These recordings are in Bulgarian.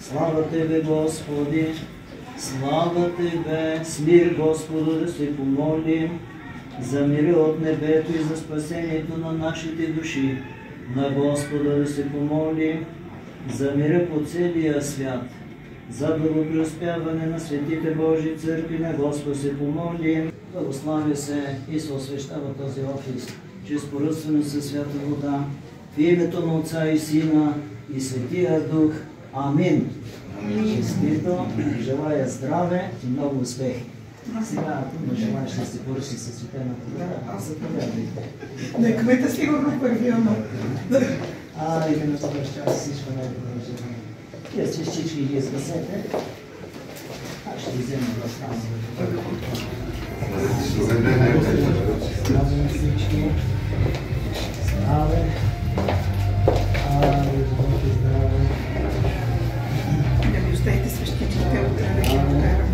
Слава Тебе, Господи! Слава Тебе! С мир, Господу, да се помолим за мира от небето и за спасението на нашите души. На Господа да се помолим за мира по целия свят. За благопреуспяване на светите Божии църкви на Господа се помолим. Благославя се и се освещава този офис чрез поръчване със свята вода. В името на Отца и Сина и Светия Дух. Амин. Честито, желая здраве и много успехи. Сега, ако желаеш да се поръчи със светената вода, заповядайте. Не, кмета сигурно първия, но... И да не съвършава всичко най-добро желание. Тия свещички ги изгасете. Аз ще взема да стана. Здраве на всички. Здраве. Здраве. Да ми оставите свещичките от да ги покарам.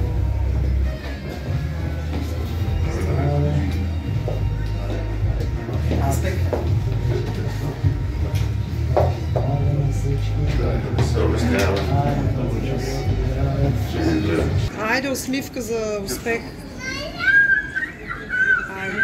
Здраве. Аз бе. Айде, усмивка за успех. Айде.